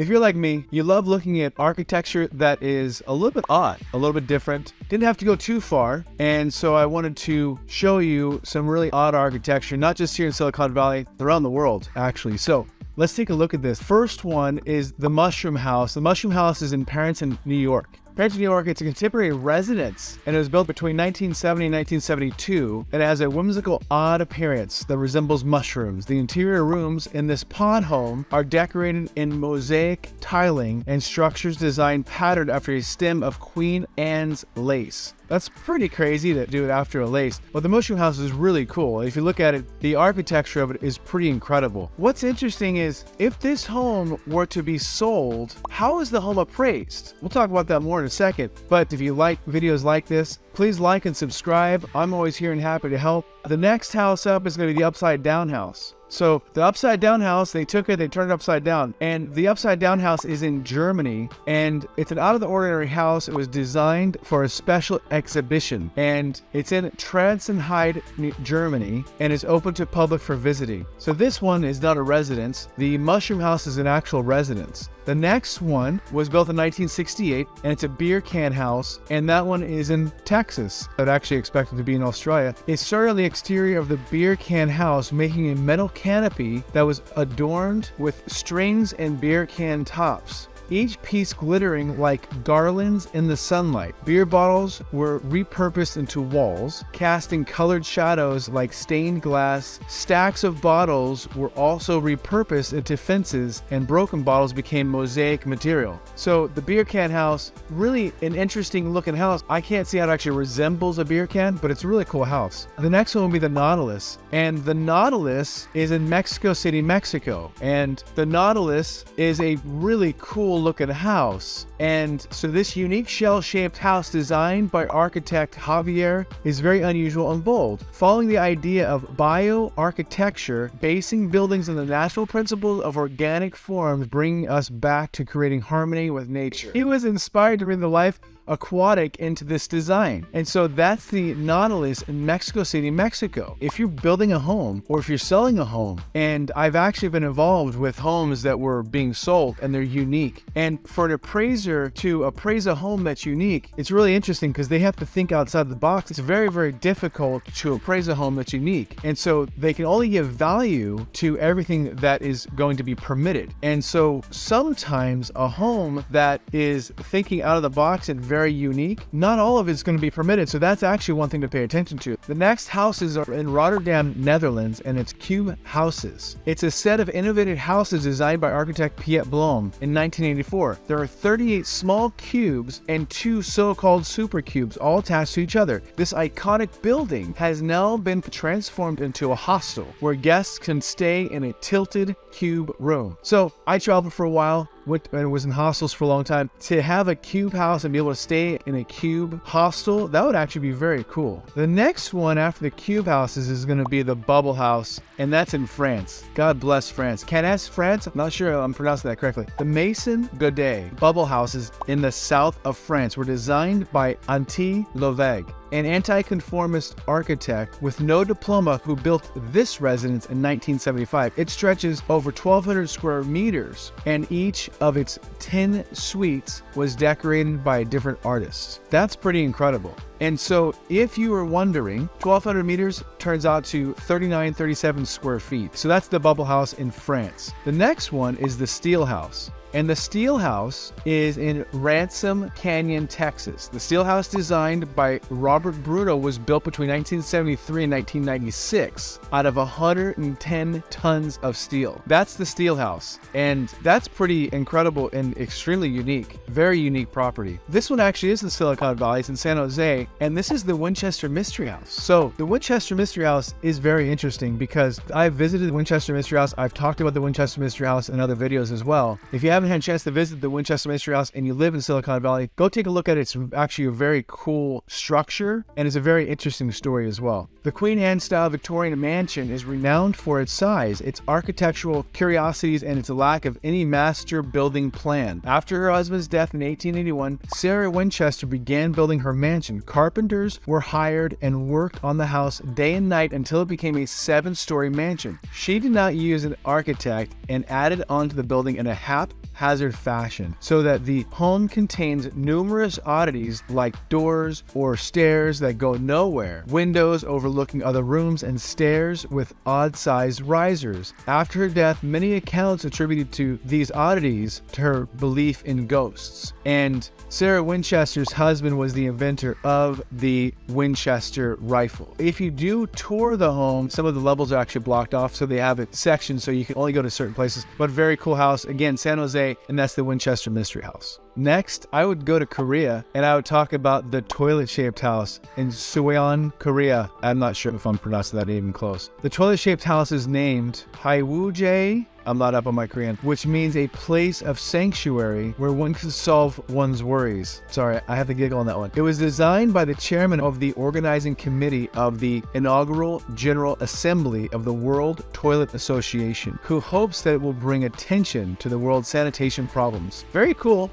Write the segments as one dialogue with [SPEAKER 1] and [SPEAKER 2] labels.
[SPEAKER 1] If you're like me, you love looking at architecture that is a little bit odd, a little bit different. Didn't have to go too far, and so I wanted to show you some really odd architecture, not just here in Silicon Valley, around the world, actually. So let's take a look at this. First one is the Mushroom House. The Mushroom House is in Parenton, New York. Parenton, New York, it's a contemporary residence, and it was built between 1970 and 1972, and it has a whimsical, odd appearance that resembles mushrooms. The interior rooms in this pod home are decorated in mosaic tiling and structures designed patterned after a stem of Queen Anne's lace. That's pretty crazy to do it after a lace, but the Mushroom House is really cool. If you look at it, the architecture of it is pretty incredible. What's interesting is, if this home were to be sold, how is the home appraised? We'll talk about that more in a second, but if you like videos like this, please like and subscribe. I'm always here and happy to help. The next house up is going to be the Upside Down House. So the Upside Down House, they took it, they turned it upside down. And the Upside Down House is in Germany, and it's an out-of-the-ordinary house. It was designed for a special exhibition, and it's in Transenheide, Germany, and is open to public for visiting. So this one is not a residence. The Mushroom House is an actual residence. The next one was built in 1968, and it's a beer can house, and that one is in Texas. I'd actually expected to be in Australia. It started on the exterior of the beer can house, making a metal canopy that was adorned with strings and beer can tops, each piece glittering like garlands in the sunlight. Beer bottles were repurposed into walls, casting colored shadows like stained glass. Stacks of bottles were also repurposed into fences, and broken bottles became mosaic material. So the beer can house, really an interesting looking house. I can't see how it actually resembles a beer can, but it's a really cool house. The next one will be the Nautilus, and the Nautilus is in Mexico City, Mexico. And the Nautilus is a really cool looking house, and so this unique shell-shaped house designed by architect Javier is very unusual and bold, following the idea of bioarchitecture, basing buildings on the natural principles of organic forms, bringing us back to creating harmony with nature. He was inspired to bring the life aquatic into this design, and so that's the Nautilus in Mexico City, Mexico. If you're building a home, or if you're selling a home, and I've actually been involved with homes that were being sold and they're unique, and for an appraiser to appraise a home that's unique, it's really interesting because they have to think outside the box. It's very, very difficult to appraise a home that's unique, and so they can only give value to everything that is going to be permitted. And so sometimes a home that is thinking out of the box and very unique, not all of it's going to be permitted, so that's actually one thing to pay attention to. The next houses are in Rotterdam, Netherlands, and it's cube houses. It's a set of innovative houses designed by architect Piet Blom in 1984. There are 38 small cubes and 2 so-called super cubes, all attached to each other. This iconic building has now been transformed into a hostel where guests can stay in a tilted cube room. So I traveled for a while, and was in hostels for a long time. To have a cube house and be able to stay in a cube hostel, that would actually be very cool. The next one after the cube houses is going to be the Bubble House, and that's in France. God bless France. Cannes, France? I'm not sure I'm pronouncing that correctly. The Maison Godet Bubble Houses in the south of France were designed by Antti Loveg, an anti-conformist architect with no diploma who built this residence in 1975. It stretches over 1,200 square meters, and each of its 10 suites was decorated by different artists. That's pretty incredible. And so if you were wondering, 1,200 meters turns out to 37 square feet. So that's the Bubble House in France. The next one is the Steel House. And the Steel House is in Ransom Canyon, Texas. The Steel House, designed by Robert Bruno, was built between 1973 and 1996 out of 110 tons of steel. That's the Steel House, and that's pretty incredible and extremely unique. Very unique property. This one actually is in Silicon Valley. It's in San Jose, and this is the Winchester Mystery House. So the Winchester Mystery House is very interesting because I've visited the Winchester Mystery House. I've talked about the Winchester Mystery House in other videos as well. If you haven't had a chance to visit the Winchester Mystery House and you live in Silicon Valley, go take a look at it. It's actually a very cool structure, and it's a very interesting story as well. The Queen Anne style Victorian mansion is renowned for its size, its architectural curiosities, and its lack of any master building plan. After her husband's death in 1881, Sarah Winchester began building her mansion. Carpenters were hired and worked on the house day and night until it became a 7-story mansion. She did not use an architect and added onto the building in a hap haphazard fashion so that the home contains numerous oddities like doors or stairs that go nowhere, windows overlooking other rooms, and stairs with odd-sized risers. After her death, many accounts attributed to these oddities to her belief in ghosts. And Sarah Winchester's husband was the inventor of the Winchester rifle. If you do tour the home, some of the levels are actually blocked off, so they have it sectioned so you can only go to certain places. But very cool house. Again, San Jose, and that's the Winchester Mystery House. Next, I would go to Korea, and I would talk about the toilet-shaped house in Suwon, Korea. I'm not sure if I'm pronouncing that even close. The toilet-shaped house is named Haewuje. I'm not up on my Korean, which means a place of sanctuary where one can solve one's worries. Sorry, I have to giggle on that one. It was designed by the chairman of the organizing committee of the inaugural General Assembly of the World Toilet Association, who hopes that it will bring attention to the world's sanitation problems. Very cool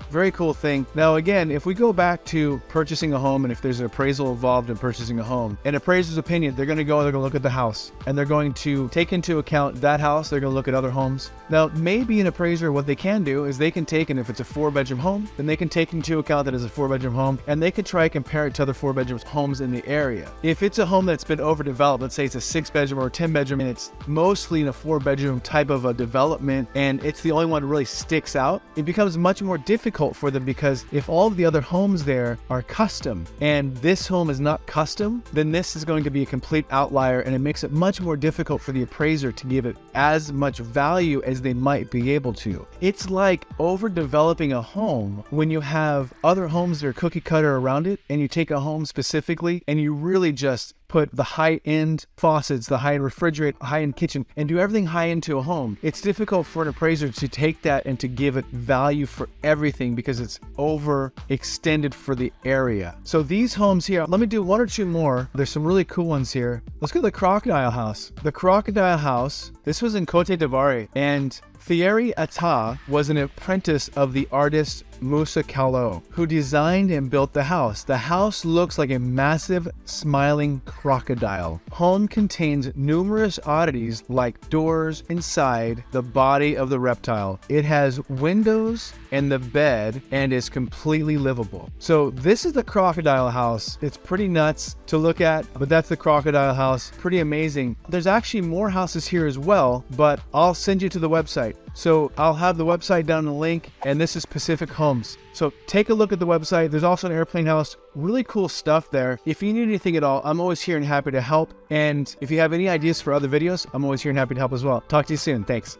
[SPEAKER 1] thing. Now again, if we go back to purchasing a home, and if there's an appraisal involved in purchasing a home, an appraiser's opinion, they're going to look at the house, and they're going to take into account that house. They're going to look at other homes. Now, maybe an appraiser, what they can do is they can take, and if it's a 4-bedroom home, then they can take into account that it's a 4-bedroom home, and they can try and compare it to other 4-bedroom homes in the area. If it's a home that's been overdeveloped, let's say it's a 6-bedroom or a 10-bedroom, and it's mostly in a 4-bedroom type of a development, and it's the only one that really sticks out, it becomes much more difficult for them, because if all of the other homes there are custom, and this home is not custom, then this is going to be a complete outlier, and it makes it much more difficult for the appraiser to give it as much value as they might be able to. It's like overdeveloping a home when you have other homes that are cookie cutter around it, and you take a home specifically and you really just put the high-end faucets, the high-end refrigerator, high-end kitchen, and do everything high-end to a home. It's difficult for an appraiser to take that and to give it value for everything because it's overextended for the area. So these homes here, let me do one or two more. There's some really cool ones here. Let's go to the Crocodile House. The Crocodile House, this was in Cote d'Ivoire, and Thierry Atta was an apprentice of the artist Moussa Kallo, who designed and built the house. The house looks like a massive smiling crocodile. Home contains numerous oddities like doors inside the body of the reptile. It has windows and the bed and is completely livable. So this is the Crocodile House. It's pretty nuts to look at, but that's the Crocodile House. Pretty amazing. There's actually more houses here as well, but I'll send you to the website. So I'll have the website down in the link, and this is Pacific Homes. So take a look at the website. There's also an airplane house. Really cool stuff there. If you need anything at all, I'm always here and happy to help. And if you have any ideas for other videos, I'm always here and happy to help as well. Talk to you soon. Thanks.